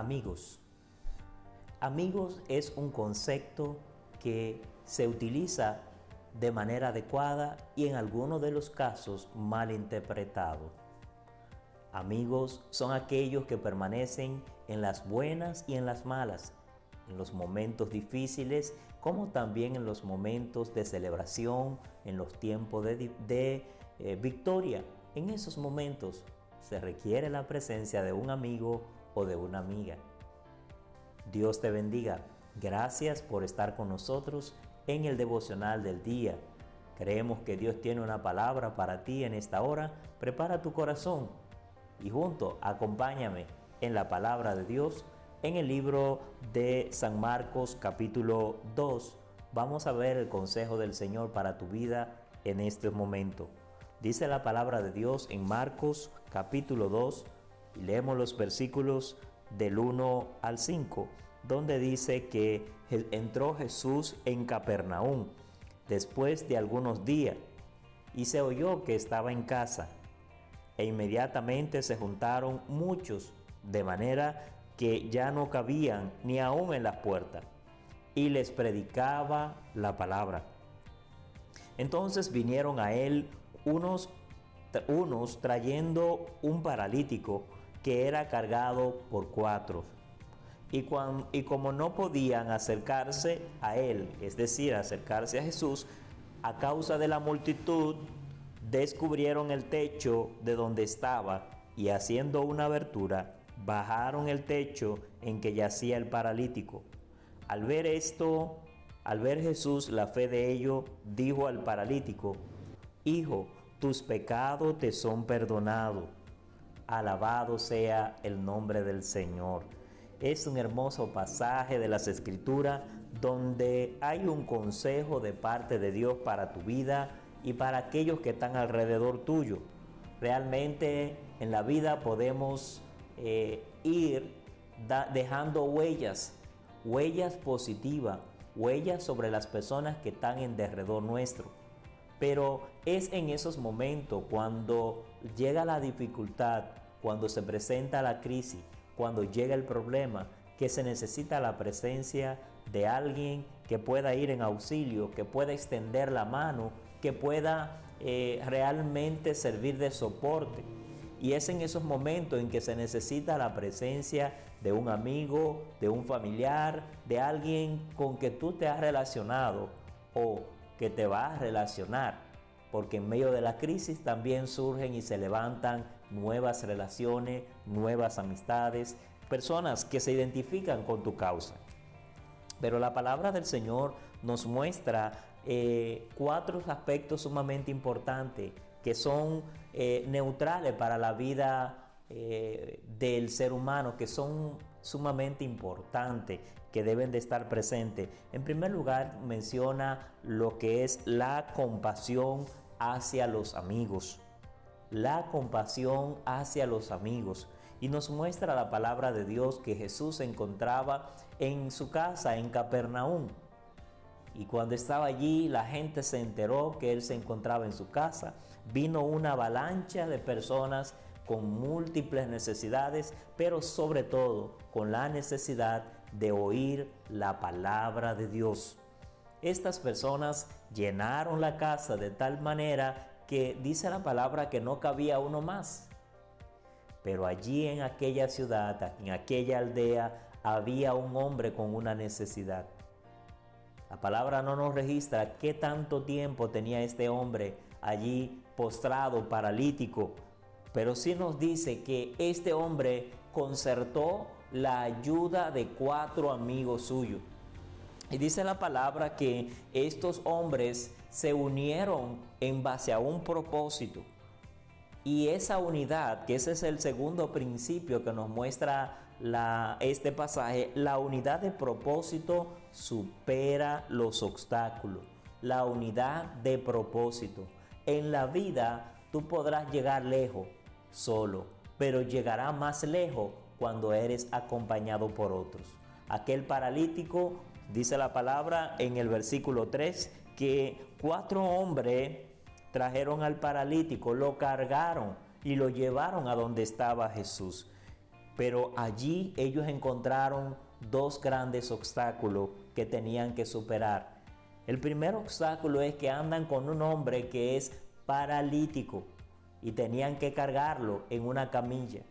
Amigos. Amigos es un concepto que se utiliza de manera adecuada y en algunos de los casos mal interpretado. Amigos son aquellos que permanecen en las buenas y en las malas, en los momentos difíciles como también en los momentos de celebración, en los tiempos de victoria. En esos momentos se requiere la presencia de un amigo o de una amiga. Dios te bendiga. Gracias por estar con nosotros en el devocional del día. Creemos que Dios tiene una palabra para ti en esta hora. Prepara tu corazón y junto acompáñame en la palabra de Dios en el libro de San Marcos capítulo 2. Vamos a ver el consejo del Señor para tu vida en este momento. Dice la palabra de Dios en Marcos capítulo 2 y leemos los versículos del 1 al 5, donde dice que entró Jesús en Capernaum después de algunos días y se oyó que estaba en casa, e inmediatamente se juntaron muchos, de manera que ya no cabían ni aún en las puertas, y les predicaba la palabra. Entonces vinieron a él unos trayendo un paralítico que era cargado por 4. Y como no podían acercarse a él, es decir, acercarse a Jesús, a causa de la multitud, descubrieron el techo de donde estaba y haciendo una abertura, bajaron el techo en que yacía el paralítico. Al ver Jesús la fe de ellos, dijo al paralítico: Hijo, tus pecados te son perdonados. Alabado sea el nombre del Señor. Es un hermoso pasaje de las Escrituras donde hay un consejo de parte de Dios para tu vida y para aquellos que están alrededor tuyo. Realmente en la vida podemos ir dejando huellas positivas, huellas sobre las personas que están en derredor nuestro. Pero es en esos momentos cuando llega la dificultad, cuando se presenta la crisis, cuando llega el problema, que se necesita la presencia de alguien que pueda ir en auxilio, que pueda extender la mano, que pueda realmente servir de soporte. Y es en esos momentos en que se necesita la presencia de un amigo, de un familiar, de alguien con que tú te has relacionado o que te vas a relacionar, porque en medio de la crisis también surgen y se levantan nuevas relaciones, nuevas amistades, personas que se identifican con tu causa. Pero la palabra del Señor nos muestra 4 aspectos sumamente importantes que son neutrales para la vida del ser humano, que son sumamente importantes, que deben de estar presentes. En primer lugar, menciona lo que es la compasión hacia los amigos. La compasión hacia los amigos. Y nos muestra la palabra de Dios que Jesús se encontraba en su casa en Capernaum. Y cuando estaba allí, la gente se enteró que él se encontraba en su casa. Vino una avalancha de personas con múltiples necesidades, pero sobre todo con la necesidad de oír la palabra de Dios. Estas personas llenaron la casa de tal manera que dice la palabra que no cabía uno más. Pero allí en aquella ciudad, en aquella aldea, había un hombre con una necesidad. La palabra no nos registra qué tanto tiempo tenía este hombre allí postrado, paralítico, pero sí nos dice que este hombre concertó la ayuda de 4 amigos suyos. Y dice la palabra que estos hombres se unieron en base a un propósito. Y esa unidad, que ese es el segundo principio que nos muestra este pasaje, la unidad de propósito supera los obstáculos. La unidad de propósito. En la vida tú podrás llegar lejos solo, pero llegarás más lejos cuando eres acompañado por otros. Aquel paralítico, dice la palabra en el versículo 3, que 4 hombres trajeron al paralítico, lo cargaron y lo llevaron a donde estaba Jesús. Pero allí ellos encontraron dos grandes obstáculos que tenían que superar. El primer obstáculo es que andan con un hombre que es paralítico y tenían que cargarlo en una camilla.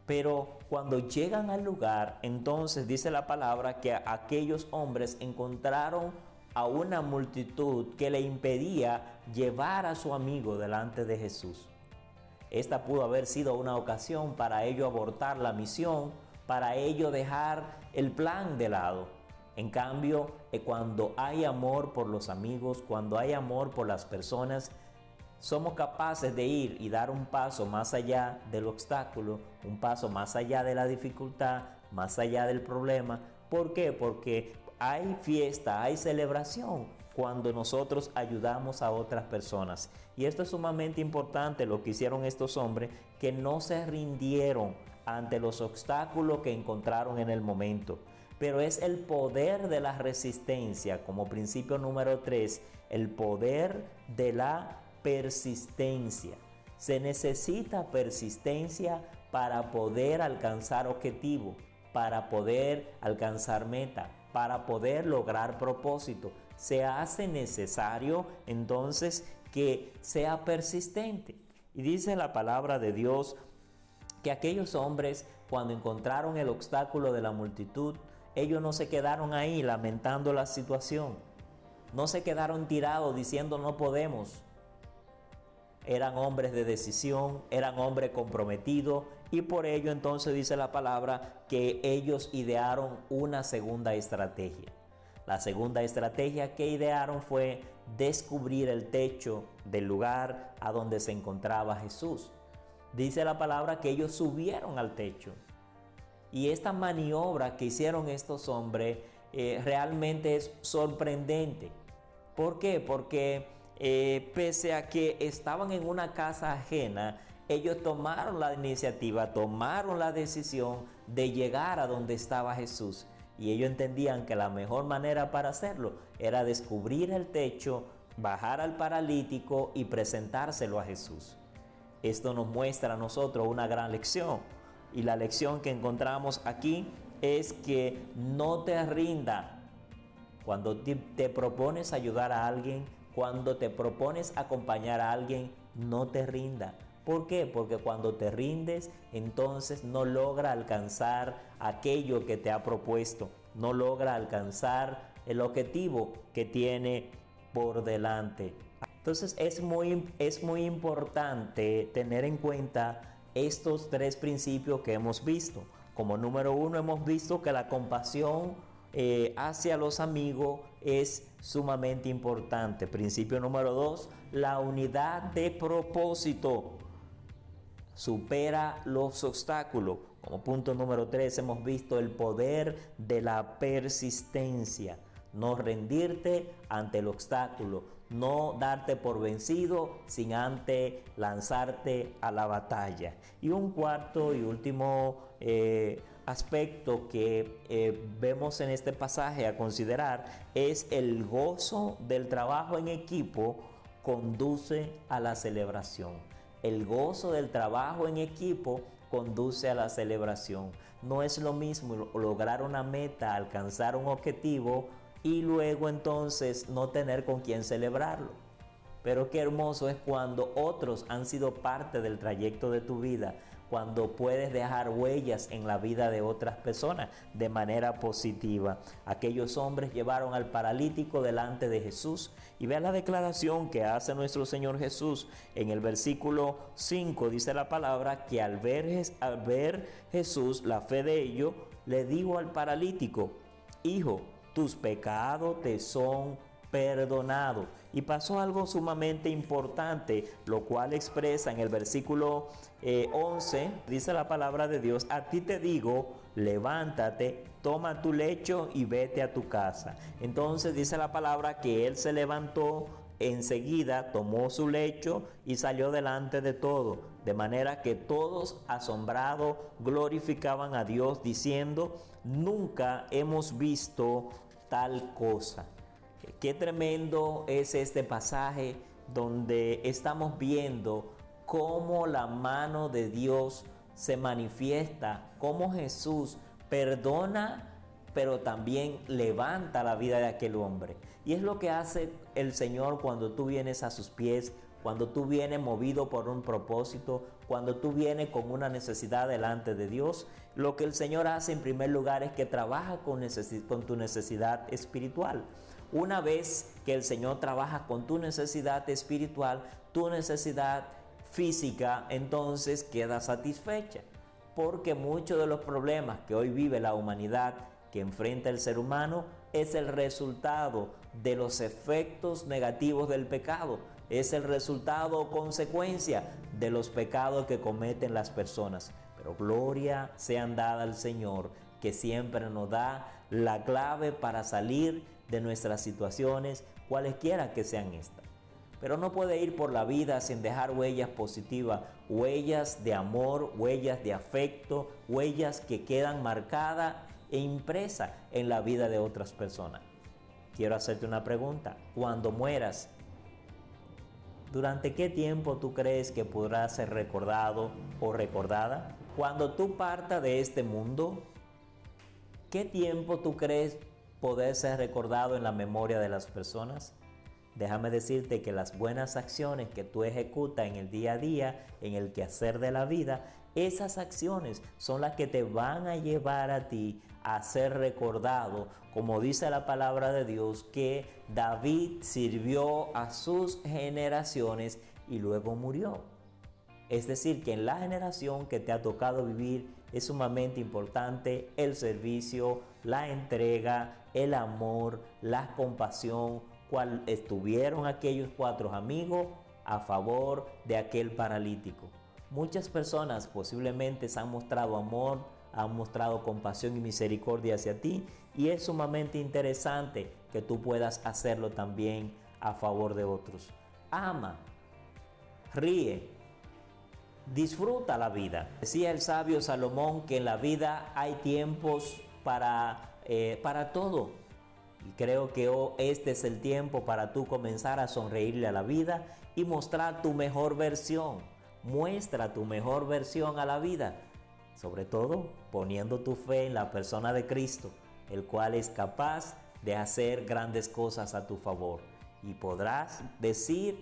Pero cuando llegan al lugar, entonces dice la palabra que aquellos hombres encontraron a una multitud que le impedía llevar a su amigo delante de Jesús. Esta pudo haber sido una ocasión para ellos abortar la misión, para ellos dejar el plan de lado. En cambio, cuando hay amor por los amigos, cuando hay amor por las personas, somos capaces de ir y dar un paso más allá del obstáculo, un paso más allá de la dificultad, más allá del problema. ¿Por qué? Porque hay fiesta, hay celebración cuando nosotros ayudamos a otras personas. Y esto es sumamente importante, lo que hicieron estos hombres, que no se rindieron ante los obstáculos que encontraron en el momento. Pero es el poder de la resistencia, como principio número 3, el poder de la persistencia. Se necesita persistencia para poder alcanzar objetivo, para poder alcanzar meta, para poder lograr propósito. Se hace necesario entonces que sea persistente. Y dice la palabra de Dios que aquellos hombres, cuando encontraron el obstáculo de la multitud, ellos no se quedaron ahí lamentando la situación, no se quedaron tirados diciendo no podemos. Eran hombres de decisión, eran hombres comprometidos, y por ello entonces dice la palabra que ellos idearon una segunda estrategia. La segunda estrategia que idearon fue descubrir el techo del lugar a donde se encontraba Jesús. Dice la palabra que ellos subieron al techo. Y esta maniobra que hicieron estos hombres realmente es sorprendente. ¿Por qué? Porque pese a que estaban en una casa ajena, ellos tomaron la iniciativa, tomaron la decisión de llegar a donde estaba Jesús. Y ellos entendían que la mejor manera para hacerlo era descubrir el techo, bajar al paralítico y presentárselo a Jesús. Esto nos muestra a nosotros una gran lección. Y la lección que encontramos aquí es que no te rinda. Cuando te propones ayudar a alguien, cuando te propones acompañar a alguien, no te rinda. ¿Por qué? Porque cuando te rindes, entonces no logra alcanzar aquello que te ha propuesto, no logra alcanzar el objetivo que tiene por delante. Entonces es muy importante tener en cuenta estos tres principios que hemos visto. Como número 1 hemos visto que la compasión hacia los amigos es sumamente importante. Principio número 2, la unidad de propósito supera los obstáculos. Como punto número 3 hemos visto el poder de la persistencia. No rendirte ante el obstáculo, no darte por vencido sin antes lanzarte a la batalla. Y un cuarto y último aspecto que vemos en este pasaje a considerar es el gozo del trabajo en equipo conduce a la celebración. El gozo del trabajo en equipo conduce a la celebración. No es lo mismo lograr una meta, alcanzar un objetivo y luego entonces no tener con quién celebrarlo. Pero qué hermoso es cuando otros han sido parte del trayecto de tu vida, cuando puedes dejar huellas en la vida de otras personas de manera positiva. Aquellos hombres llevaron al paralítico delante de Jesús y vea la declaración que hace nuestro Señor Jesús en el versículo 5. Dice la palabra que al ver Jesús la fe de ellos, le dijo al paralítico: hijo, tus pecados te son perdonados. Y pasó algo sumamente importante, lo cual expresa en el versículo 11, dice la palabra de Dios: a ti te digo, levántate, toma tu lecho y vete a tu casa. Entonces dice la palabra que él se levantó, enseguida tomó su lecho y salió delante de todo, de manera que todos asombrados glorificaban a Dios diciendo: nunca hemos visto tal cosa. Qué tremendo es este pasaje donde estamos viendo cómo la mano de Dios se manifiesta cómo Jesús perdona, pero también levanta la vida de aquel hombre. Y es lo que hace el Señor cuando tú vienes a sus pies, cuando tú vienes movido por un propósito, cuando tú vienes con una necesidad delante de Dios. Lo que el Señor hace en primer lugar es que trabaja con tu necesidad espiritual. Una vez que el Señor trabaja con tu necesidad espiritual, tu necesidad física entonces queda satisfecha. Porque muchos de los problemas que hoy vive la humanidad, que enfrenta el ser humano, es el resultado de los efectos negativos del pecado. Es el resultado o consecuencia de los pecados que cometen las personas. Pero gloria sean dadas al Señor, que siempre nos da la clave para salir de nuestras situaciones, cualesquiera que sean estas. Pero no puede ir por la vida sin dejar huellas positivas, huellas de amor, huellas de afecto, huellas que quedan marcadas e impresas en la vida de otras personas. Quiero hacerte una pregunta. Cuando mueras, ¿durante qué tiempo tú crees que podrás ser recordado o recordada? Cuando tú partas de este mundo, ¿qué tiempo tú crees poder ser recordado en la memoria de las personas? Déjame decirte que las buenas acciones que tú ejecutas en el día a día, en el quehacer de la vida, esas acciones son las que te van a llevar a ti a ser recordado, como dice la palabra de Dios, que David sirvió a sus generaciones y luego murió. Es decir, que en la generación que te ha tocado vivir es sumamente importante el servicio, la entrega, el amor, la compasión, cual estuvieron aquellos 4 amigos a favor de aquel paralítico. Muchas personas posiblemente se han mostrado amor, han mostrado compasión y misericordia hacia ti, y es sumamente interesante que tú puedas hacerlo también a favor de otros. Ama, ríe, disfruta la vida. Decía el sabio Salomón que en la vida hay tiempos para todo. Y creo que este es el tiempo para tú comenzar a sonreírle a la vida y mostrar tu mejor versión. Muestra tu mejor versión a la vida. Sobre todo poniendo tu fe en la persona de Cristo, el cual es capaz de hacer grandes cosas a tu favor. Y podrás decir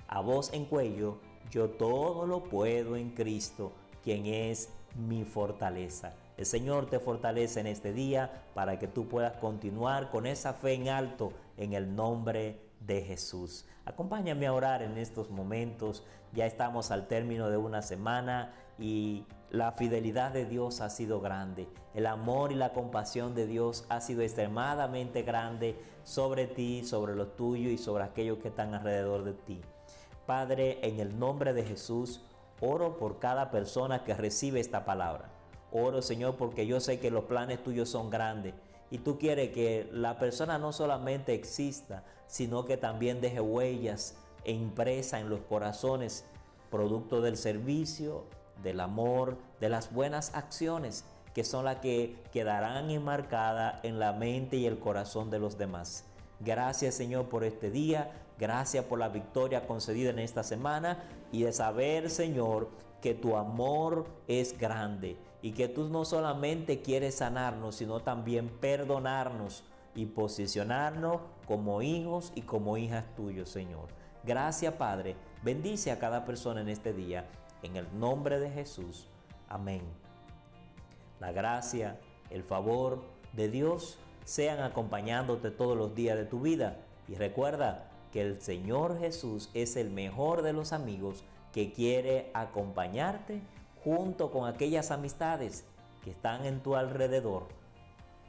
a voz en cuello: yo todo lo puedo en Cristo, quien es mi fortaleza. El Señor te fortalece en este día para que tú puedas continuar con esa fe en alto en el nombre de Jesús. Acompáñame a orar en estos momentos. Ya estamos al término de una semana y la fidelidad de Dios ha sido grande. El amor y la compasión de Dios ha sido extremadamente grande sobre ti, sobre lo tuyo y sobre aquellos que están alrededor de ti. Padre, en el nombre de Jesús, oro por cada persona que recibe esta palabra. Oro, Señor, porque yo sé que los planes tuyos son grandes y tú quieres que la persona no solamente exista, sino que también deje huellas e impresa en los corazones, producto del servicio, del amor, de las buenas acciones, que son las que quedarán enmarcadas en la mente y el corazón de los demás. Gracias, Señor, por este día. Gracias por la victoria concedida en esta semana y de saber, Señor, que tu amor es grande y que tú no solamente quieres sanarnos, sino también perdonarnos y posicionarnos como hijos y como hijas tuyos, Señor. Gracias, Padre. Bendice a cada persona en este día, en el nombre de Jesús. Amén. La gracia, el favor de Dios sean acompañándote todos los días de tu vida. Y recuerda que el Señor Jesús es el mejor de los amigos que quiere acompañarte junto con aquellas amistades que están en tu alrededor.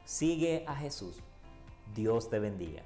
Sigue a Jesús. Dios te bendiga.